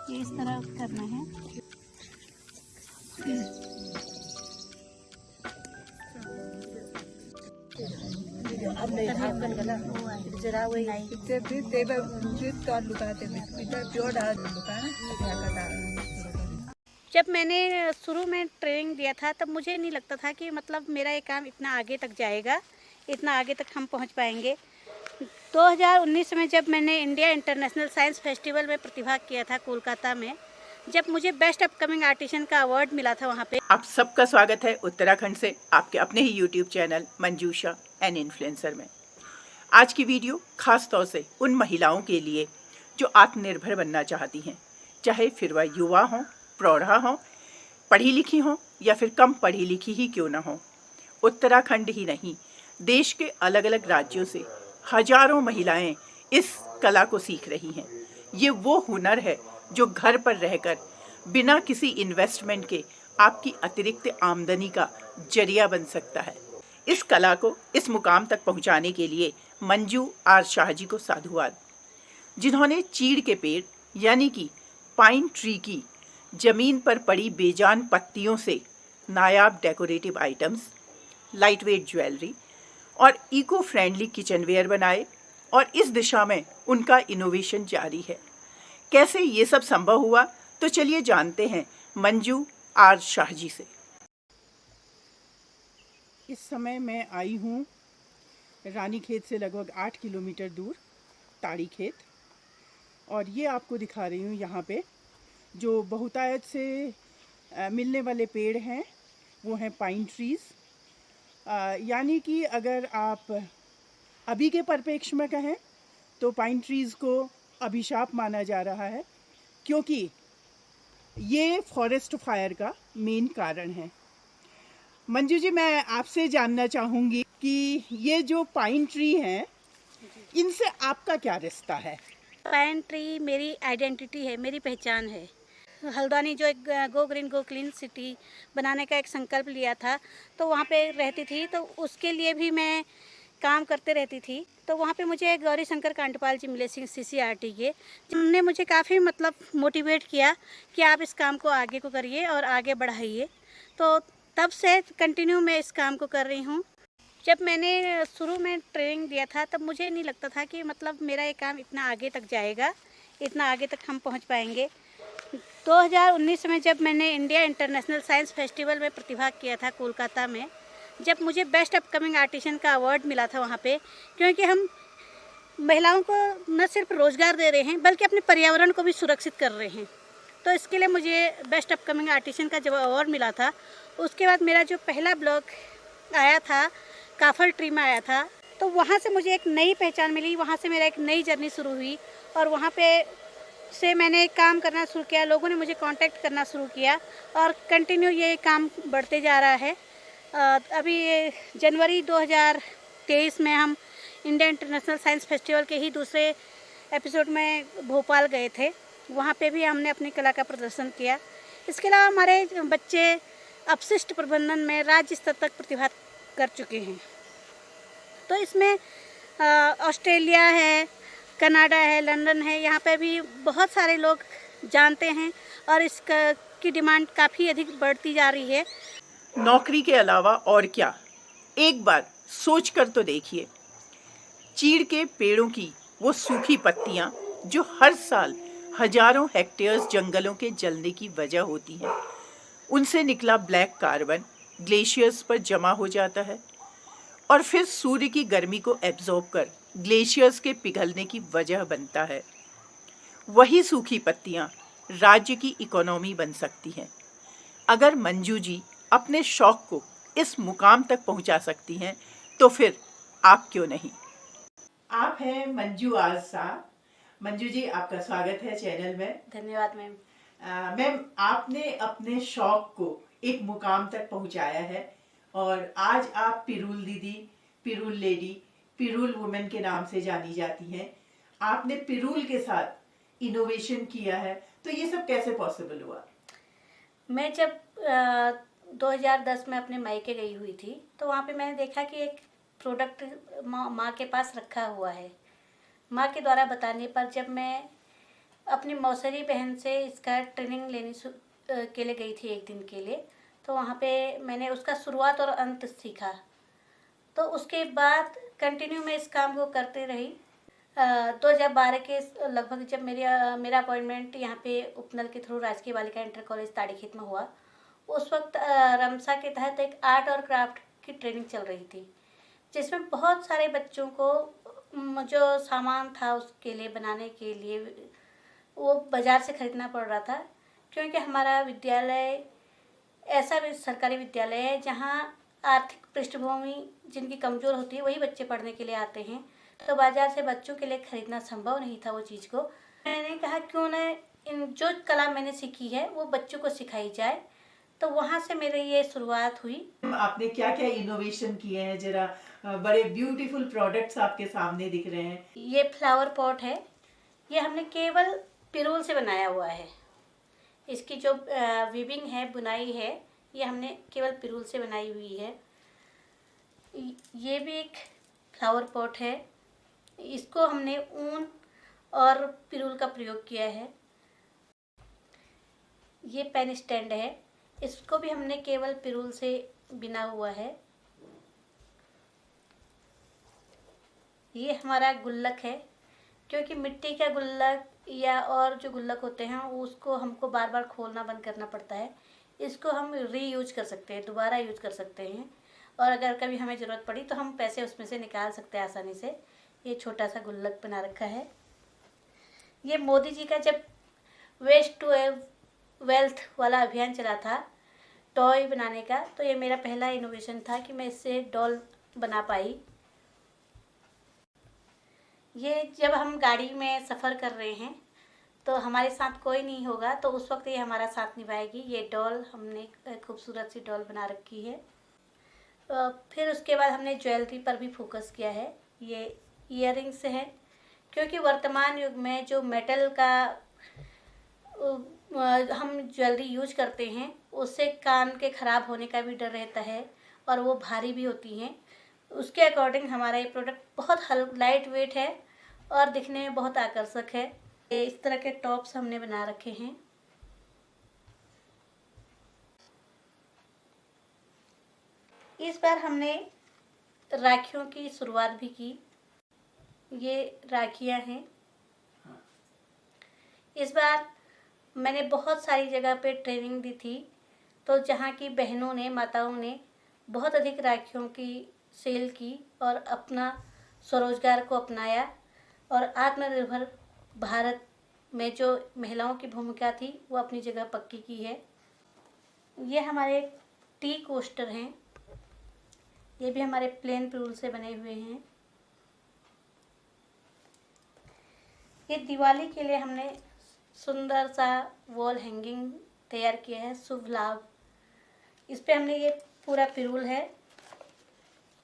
ये इस तरह करना है। जब मैंने शुरू में ट्रेनिंग दिया था तब मुझे नहीं लगता था कि मतलब मेरा ये काम इतना आगे तक जाएगा, इतना आगे तक हम पहुंच पाएंगे। 2019 में जब मैंने इंडिया इंटरनेशनल साइंस फेस्टिवल में प्रतिभाग किया था कोलकाता में, जब मुझे बेस्ट अपकमिंग आर्टिशन का अवार्ड मिला था वहाँ पे। आप सबका स्वागत है उत्तराखंड से आपके अपने ही YouTube channel Manjusha an influencer में। आज की वीडियो खास तौर से उन महिलाओं के लिए जो आत्मनिर्भर बनना चाहती हैं, चाहे फिर वह युवा हों, प्रौढ़ा हों, पढ़ी लिखी हों या फिर कम पढ़ी लिखी ही क्यों ना हो। उत्तराखंड ही नहीं, देश के अलग अलग राज्यों से हजारों महिलाएं इस कला को सीख रही हैं। ये वो हुनर है जो घर पर रहकर बिना किसी इन्वेस्टमेंट के आपकी अतिरिक्त आमदनी का जरिया बन सकता है। इस कला को इस मुकाम तक पहुंचाने के लिए मंजू आर शाह जी को साधुवाद, जिन्होंने चीड़ के पेड़ यानी कि पाइन ट्री की जमीन पर पड़ी बेजान पत्तियों से नायाब डेकोरेटिव आइटम्स, लाइटवेट ज्वेलरी और इको फ्रेंडली किचनवेयर बनाए और इस दिशा में उनका इनोवेशन जारी है। कैसे ये सब संभव हुआ, तो चलिए जानते हैं मंजू आर शाह जी से। इस समय मैं आई हूँ रानीखेत से लगभग 8 किलोमीटर दूर ताड़ी खेत, और ये आपको दिखा रही हूँ यहाँ पे जो बहुतायत से मिलने वाले पेड़ हैं वो हैं पाइन ट्रीज़। यानी कि अगर आप अभी के परिप्रेक्ष्य में कहें तो पाइन ट्रीज़ को अभिशाप माना जा रहा है, क्योंकि ये फॉरेस्ट फायर का मेन कारण है। मंजू जी, मैं आपसे जानना चाहूँगी कि ये जो पाइन ट्री हैं, इनसे आपका क्या रिश्ता है? पाइन ट्री मेरी आइडेंटिटी है, मेरी पहचान है। हल्द्वानी जो एक गो ग्रीन गो क्लीन सिटी बनाने का एक संकल्प लिया था, तो वहाँ पे रहती थी, तो उसके लिए भी मैं काम करते रहती थी। तो वहाँ पे मुझे गौरी शंकर कांटपाल जी मिले CCRT के, जिन्होंने मुझे काफ़ी मतलब मोटिवेट किया कि आप इस काम को आगे को करिए और आगे बढ़ाइए। तो तब से कंटिन्यू मैं इस काम को कर रही हूँ। जब मैंने शुरू में ट्रेनिंग दिया था तब मुझे नहीं लगता था कि मतलब मेरा ये काम इतना आगे तक जाएगा, इतना आगे तक हम पहुँच पाएंगे। 2019 में जब मैंने इंडिया इंटरनेशनल साइंस फेस्टिवल में प्रतिभाग किया था कोलकाता में, जब मुझे बेस्ट अपकमिंग आर्टिशन का अवार्ड मिला था वहाँ पे, क्योंकि हम महिलाओं को न सिर्फ रोज़गार दे रहे हैं बल्कि अपने पर्यावरण को भी सुरक्षित कर रहे हैं। तो इसके लिए मुझे बेस्ट अपकमिंग आर्टिशन का जब अवार्ड मिला था, उसके बाद मेरा जो पहला ब्लॉग आया था काफल ट्री में आया था, तो वहाँ से मुझे एक नई पहचान मिली, वहाँ से मेरा एक नई जर्नी शुरू हुई और वहाँ पे से मैंने काम करना शुरू किया, लोगों ने मुझे कांटेक्ट करना शुरू किया और कंटिन्यू ये काम बढ़ते जा रहा है। अभी जनवरी 2023 में हम इंडिया इंटरनेशनल साइंस फेस्टिवल के ही दूसरे एपिसोड में भोपाल गए थे, वहाँ पे भी हमने अपनी कला का प्रदर्शन किया। इसके अलावा हमारे बच्चे अपशिष्ट प्रबंधन में राज्य स्तर तक प्रतिभा कर चुके हैं। तो इसमें ऑस्ट्रेलिया है, कनाडा है, लंदन है, यहाँ पे भी बहुत सारे लोग जानते हैं और इसकी डिमांड काफ़ी अधिक बढ़ती जा रही है। नौकरी के अलावा और क्या, एक बार सोच कर तो देखिए, चीड़ के पेड़ों की वो सूखी पत्तियां जो हर साल हजारों हेक्टेयर्स जंगलों के जलने की वजह होती हैं, उनसे निकला ब्लैक कार्बन ग्लेशियर्स पर जमा हो जाता है और फिर सूर्य की गर्मी को एब्जॉर्ब कर ग्लेशियर्स के पिघलने की वजह बनता है। वही सूखी पत्तियां राज्य की इकोनॉमी बन सकती हैं। अगर मंजू जी अपने शौक को इस मुकाम तक पहुंचा सकती हैं, तो फिर आप क्यों नहीं। आप हैं मंजू आर शाह। मंजू जी, आपका स्वागत है चैनल में। धन्यवाद मैम। मैम, आपने अपने शौक को एक मुकाम तक पहुंचाया है और आज आप पिरूल दीदी, पिरूल लेडी, पिरूल वुमेन के नाम से जानी जाती हैं। आपने पिरूल के साथ इनोवेशन किया है, तो ये सब कैसे पॉसिबल हुआ? मैं जब 2010 में अपने मायके गई हुई थी, तो वहाँ पे मैंने देखा कि एक प्रोडक्ट माँ के पास रखा हुआ है। माँ के द्वारा बताने पर जब मैं अपनी मौसेरी बहन से इसका ट्रेनिंग लेने के लिए गई थी एक दिन के लिए। तो वहाँ पे मैंने उसका शुरुआत और अंत सीखा। तो उसके बाद कंटिन्यू मैं इस काम को करते रही। 2012 के लगभग जब मेरा अपॉइंटमेंट यहाँ पे उपनल के थ्रू राजकीय बालिका इंटर कॉलेज ताड़ीखेत में हुआ, उस वक्त रमसा के तहत एक आर्ट और क्राफ्ट की ट्रेनिंग चल रही थी, जिसमें बहुत सारे बच्चों को जो सामान था उसके लिए बनाने के लिए वो बाज़ार से ख़रीदना पड़ रहा था, क्योंकि हमारा विद्यालय ऐसा भी सरकारी विद्यालय है जहाँ आर्थिक पृष्ठभूमि जिनकी कमज़ोर होती है वही बच्चे पढ़ने के लिए आते हैं। तो बाज़ार से बच्चों के लिए ख़रीदना संभव नहीं था वो चीज़ को। मैंने कहा क्यों न इन जो कला मैंने सीखी है वो बच्चों को सिखाई जाए। तो वहाँ से मेरी ये शुरुआत हुई। आपने क्या क्या इनोवेशन किए हैं, जरा बड़े ब्यूटीफुल प्रोडक्ट्स आपके सामने दिख रहे हैं। ये फ्लावर पॉट है, ये हमने केवल पिरूल से बनाया हुआ है। इसकी जो वीविंग है, बुनाई है, ये हमने केवल पिरूल से बनाई हुई है। ये भी एक फ्लावर पॉट है, इसको हमने ऊन और पिरूल का प्रयोग किया है। ये पेन स्टैंड है, इसको भी हमने केवल पिरूल से बिना हुआ है। ये हमारा गुल्लक है, क्योंकि मिट्टी का गुल्लक या और जो गुल्लक होते हैं उसको हमको बार बार खोलना बंद करना पड़ता है। इसको हम रीयूज कर सकते हैं, दोबारा यूज कर सकते हैं, और अगर कभी हमें ज़रूरत पड़ी तो हम पैसे उसमें से निकाल सकते हैं आसानी से। ये छोटा सा गुल्लक बना रखा है। ये मोदी जी का जब वेस्ट टू वेल्थ वाला अभियान चला था टॉय बनाने का, तो ये मेरा पहला इनोवेशन था कि मैं इससे डॉल बना पाई। ये जब हम गाड़ी में सफ़र कर रहे हैं तो हमारे साथ कोई नहीं होगा तो उस वक्त ये हमारा साथ निभाएगी। ये डॉल हमने खूबसूरत सी डॉल बना रखी है। फिर उसके बाद हमने ज्वेलरी पर भी फोकस किया है। ये इयररिंग्स है, क्योंकि वर्तमान युग में जो मेटल का हम ज्वेलरी यूज करते हैं उससे कान के ख़राब होने का भी डर रहता है और वो भारी भी होती हैं। उसके अकॉर्डिंग हमारा ये प्रोडक्ट बहुत लाइट वेट है और दिखने में बहुत आकर्षक है। इस तरह के टॉप्स हमने बना रखे हैं। इस बार हमने राखियों की शुरुआत भी की। ये राखियाँ हैं। इस बार मैंने बहुत सारी जगह पे ट्रेनिंग दी थी, तो जहाँ की बहनों ने, माताओं ने बहुत अधिक राखियों की सेल की और अपना स्वरोजगार को अपनाया और आत्मनिर्भर भारत में जो महिलाओं की भूमिका थी वो अपनी जगह पक्की की है। ये हमारे टी कोस्टर हैं, ये भी हमारे प्लेन पिरूल से बने हुए हैं। ये दिवाली के लिए हमने सुंदर सा वॉल हैंगिंग तैयार किया है, शुभ लाभ। इस पे हमने ये पूरा पिरूल है,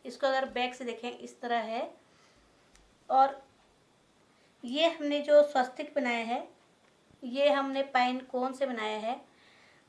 इसको अगर बैक से देखें इस तरह है। और ये हमने जो स्वस्तिक बनाया है ये हमने पाइन कोन से बनाया है,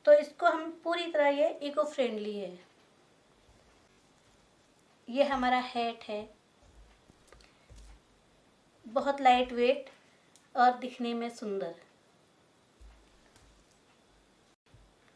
तो इसको हम पूरी तरह, ये इको फ्रेंडली है। ये हमारा हैट है, बहुत लाइट वेट और दिखने में सुंदर।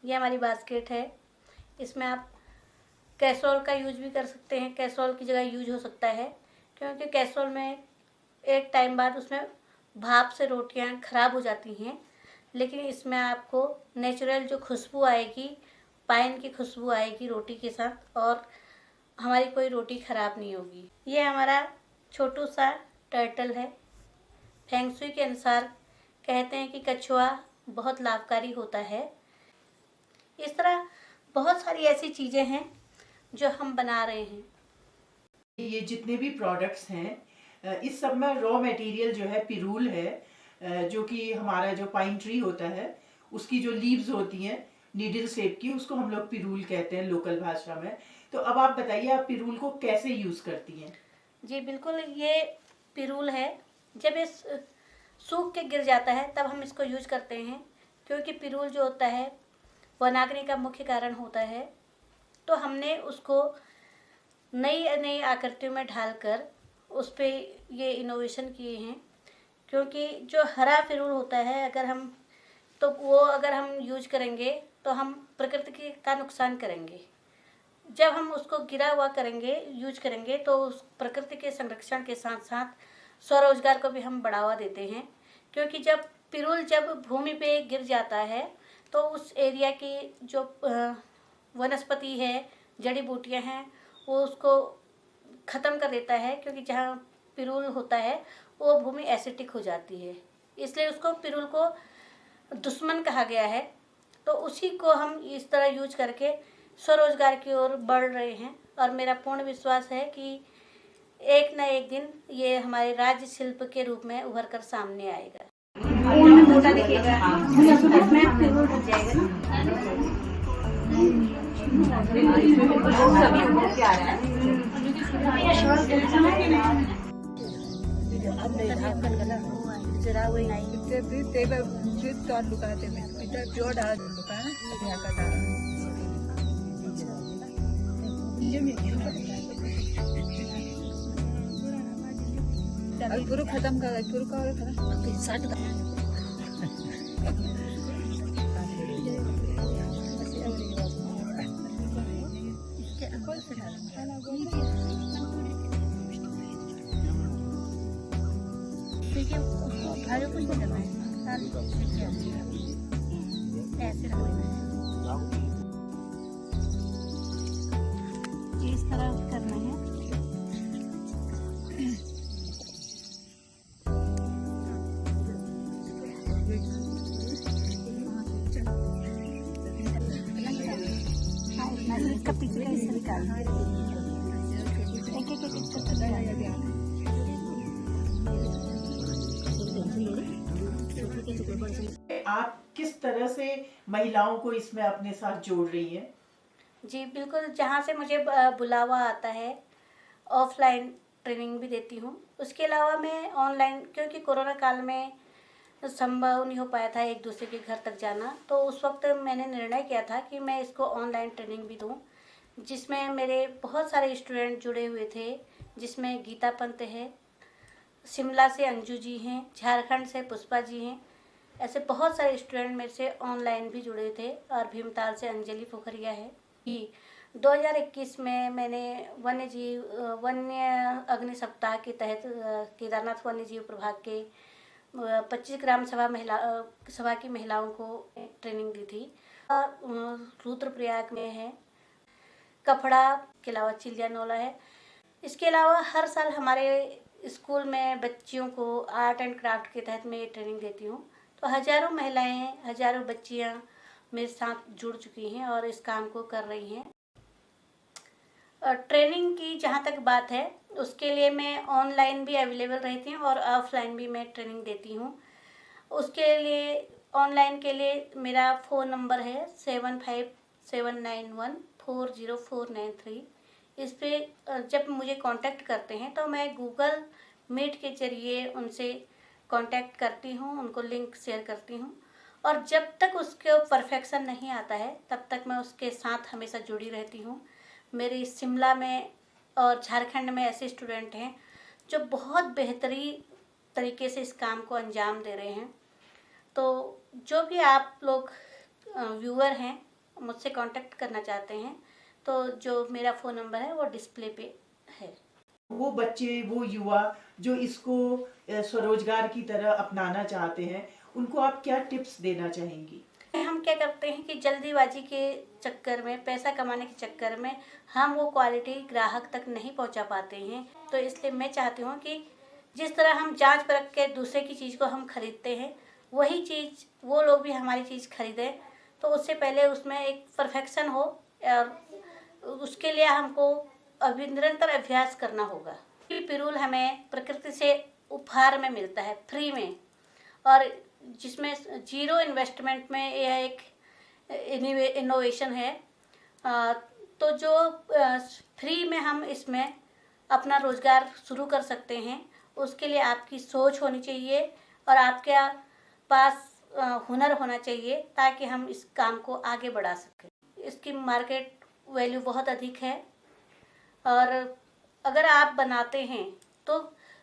ये हमारी बास्केट है, इसमें आप कैसरोल का यूज भी कर सकते हैं, कैसरोल की जगह यूज हो सकता है, क्योंकि कैसरोल में एक टाइम बाद उसमें भाप से रोटियां खराब हो जाती हैं, लेकिन इसमें आपको नेचुरल जो खुशबू आएगी, पाइन की खुशबू आएगी रोटी के साथ, और हमारी कोई रोटी खराब नहीं होगी। ये हमारा छोटू सा टर्टल है। फेंग शुई के अनुसार कहते हैं कि कछुआ बहुत लाभकारी होता है। इस तरह बहुत सारी ऐसी चीज़ें हैं जो हम बना रहे हैं। ये जितने भी प्रोडक्ट्स हैं इस सब में रॉ मटेरियल जो है पिरूल है, जो कि हमारा जो पाइन ट्री होता है उसकी जो लीव्स होती हैं नीडल शेप की, उसको हम लोग पिरूल कहते हैं लोकल भाषा में। तो अब आप बताइए, आप पिरूल को कैसे यूज करती हैं? जी बिल्कुल, ये पिरूल है, जब ये सूख के गिर जाता है तब हम इसको यूज करते हैं, क्योंकि पिरूल जो होता है वनाग्नि का मुख्य कारण होता है। तो हमने उसको नई नई आकृतियों में ढालकर उस पर ये इनोवेशन किए हैं क्योंकि जो हरा पिरूल होता है अगर हम यूज करेंगे तो हम प्रकृति का नुकसान करेंगे। जब हम उसको गिरा हुआ यूज करेंगे तो उस प्रकृति के संरक्षण के साथ साथ स्वरोजगार को भी हम बढ़ावा देते हैं। क्योंकि जब भूमि पे गिर जाता है तो उस एरिया की जो वनस्पति है, जड़ी बूटियां हैं, वो उसको ख़त्म कर देता है। क्योंकि जहाँ पिरूल होता है वो भूमि एसिडिक हो जाती है, इसलिए उसको पिरूल को दुश्मन कहा गया है। तो उसी को हम इस तरह यूज करके स्वरोजगार की ओर बढ़ रहे हैं और मेरा पूर्ण विश्वास है कि एक न एक दिन ये हमारे राज्य शिल्प के रूप में उभर कर सामने आएगा। मोटा दिखेगा, इसमें पिरूल ढक जाएगा। पूरा खत्म कर देखिए भाइयों को नहीं लगाए ऐसे रख देना है, इस तरह करना है। इसका पीछे का हिस्सा निकालना, एक एक एक आप किस तरह से महिलाओं को इसमें अपने साथ जोड़ रही हैं? जी बिल्कुल, जहाँ से मुझे बुलावा आता है ऑफलाइन ट्रेनिंग भी देती हूँ। उसके अलावा मैं ऑनलाइन, क्योंकि कोरोना काल में संभव नहीं हो पाया था एक दूसरे के घर तक जाना, तो उस वक्त मैंने निर्णय किया था कि मैं इसको ऑनलाइन ट्रेनिंग भी दूँ, जिसमें मेरे बहुत सारे स्टूडेंट जुड़े हुए थे। जिसमें गीता पंत है, शिमला से अंजू जी हैं, झारखंड से पुष्पा जी हैं। ऐसे बहुत सारे स्टूडेंट मेरे से ऑनलाइन भी जुड़े थे और भीमताल से अंजलि पोखरिया है। 2021 में मैंने वन्य अग्नि सप्ताह के तहत केदारनाथ वन्य जीव प्रभाग के 25 ग्राम सभा की महिलाओं को ट्रेनिंग दी थी। रुद्रप्रयाग में है, कपड़ा के अलावा चिलियानौला है। इसके अलावा हर साल हमारे स्कूल में बच्चियों को आर्ट एंड क्राफ्ट के तहत मैं ये ट्रेनिंग देती हूँ। तो हज़ारों महिलाएं, हज़ारों बच्चियाँ मेरे साथ जुड़ चुकी हैं और इस काम को कर रही हैं। ट्रेनिंग की जहाँ तक बात है, उसके लिए मैं ऑनलाइन भी अवेलेबल रहती हूँ और ऑफलाइन भी मैं ट्रेनिंग देती हूँ। उसके लिए ऑनलाइन के लिए मेरा फ़ोन नंबर है 7579140493। इस पर जब मुझे कांटेक्ट करते हैं तो मैं गूगल मीट के ज़रिए उनसे कांटेक्ट करती हूँ, उनको लिंक शेयर करती हूँ। और जब तक उसके परफेक्शन नहीं आता है तब तक मैं उसके साथ हमेशा जुड़ी रहती हूँ। मेरी शिमला में और झारखंड में ऐसे स्टूडेंट हैं जो बहुत बेहतरीन तरीके से इस काम को अंजाम दे रहे हैं। तो जो भी आप लोग व्यूअर हैं मुझसे कांटेक्ट करना चाहते हैं तो जो मेरा फ़ोन नंबर है वो डिस्प्ले पे है। वो बच्चे, वो युवा जो इसको स्वरोजगार की तरह अपनाना चाहते हैं, उनको आप क्या टिप्स देना चाहेंगी? हम क्या करते हैं कि जल्दीबाजी के चक्कर में, पैसा कमाने के चक्कर में हम वो क्वालिटी ग्राहक तक नहीं पहुंचा पाते हैं। तो इसलिए मैं चाहती हूँ कि जिस तरह हम जांच परख के दूसरे की चीज़ को हम खरीदते हैं, वही चीज़ वो लोग भी हमारी चीज़ खरीदें। तो उससे पहले उसमें एक परफेक्शन हो और उसके लिए हमको निरंतर अभ्यास करना होगा। पिरूल हमें प्रकृति से उपहार में मिलता है, फ्री में, और जिसमें जीरो इन्वेस्टमेंट में यह एक इनोवेशन है। तो जो फ्री में हम इसमें अपना रोज़गार शुरू कर सकते हैं, उसके लिए आपकी सोच होनी चाहिए और आपके पास हुनर होना चाहिए ताकि हम इस काम को आगे बढ़ा सकें। इसकी मार्केट वैल्यू बहुत अधिक है और अगर आप बनाते हैं तो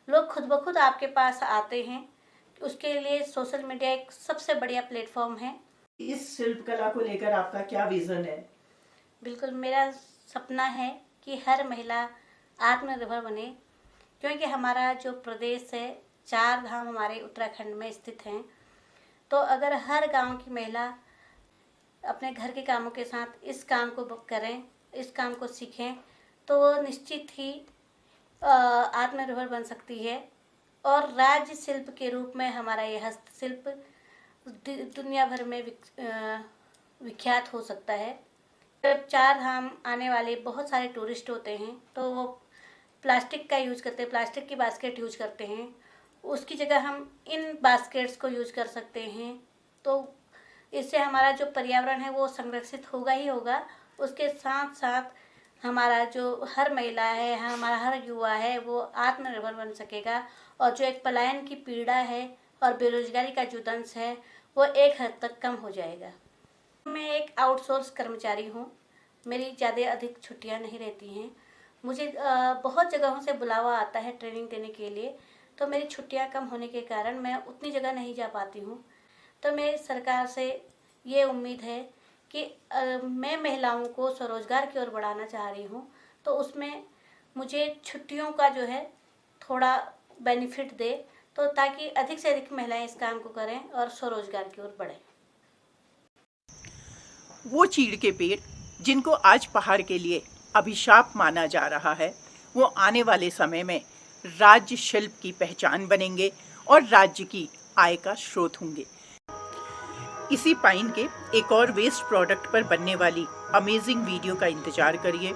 लोग खुद ब खुद आपके पास आते हैं। उसके लिए सोशल मीडिया एक सबसे बढ़िया प्लेटफॉर्म है। इस शिल्प कला को लेकर आपका क्या विजन है? बिल्कुल, मेरा सपना है कि हर महिला आत्मनिर्भर बने, क्योंकि हमारा जो प्रदेश है, 4 धाम हमारे उत्तराखंड में स्थित हैं। तो अगर हर गांव की महिला अपने घर के कामों के साथ इस काम को करें, इस काम को सीखें, तो वो निश्चित ही आत्मनिर्भर बन सकती है। और राज्य शिल्प के रूप में हमारा ये हस्तशिल्प दुनिया भर में विख्यात हो सकता है। जब 4 धाम आने वाले बहुत सारे टूरिस्ट होते हैं तो वो प्लास्टिक का यूज़ करते हैं, प्लास्टिक की बास्केट यूज़ करते हैं। उसकी जगह हम इन बास्केट्स को यूज़ कर सकते हैं, तो इससे हमारा जो पर्यावरण है वो संरक्षित होगा ही होगा। उसके साथ साथ हमारा जो हर महिला है, हमारा हर युवा है, वो आत्मनिर्भर बन सकेगा। और जो एक पलायन की पीड़ा है और बेरोजगारी का जो दंश है वो एक हद तक कम हो जाएगा। मैं एक आउटसोर्स कर्मचारी हूँ, मेरी ज़्यादा अधिक छुट्टियाँ नहीं रहती हैं। मुझे बहुत जगहों से बुलावा आता है ट्रेनिंग देने के लिए, तो मेरी छुट्टियाँ कम होने के कारण मैं उतनी जगह नहीं जा पाती हूँ। तो मैं सरकार से ये उम्मीद है कि मैं महिलाओं को स्वरोजगार की ओर बढ़ाना चाह रही हूँ, तो उसमें मुझे छुट्टियों का जो है थोड़ा बेनिफिट दे, तो ताकि अधिक से अधिक महिलाएं इस काम को करें और स्वरोजगार की ओर बढ़ें। वो चीड़ के पेड़ जिनको आज पहाड़ के लिए अभिशाप माना जा रहा है, वो आने वाले समय में राज्य शिल्प की पहचान बनेंगे और राज्य की आय का स्रोत होंगे। इसी पाइन के एक और वेस्ट प्रोडक्ट पर बनने वाली अमेजिंग वीडियो का इंतजार करिए,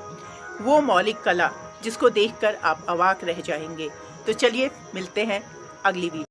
वो मौलिक कला जिसको देखकर आप अवाक रह जाएंगे। तो चलिए मिलते हैं अगली वीडियो।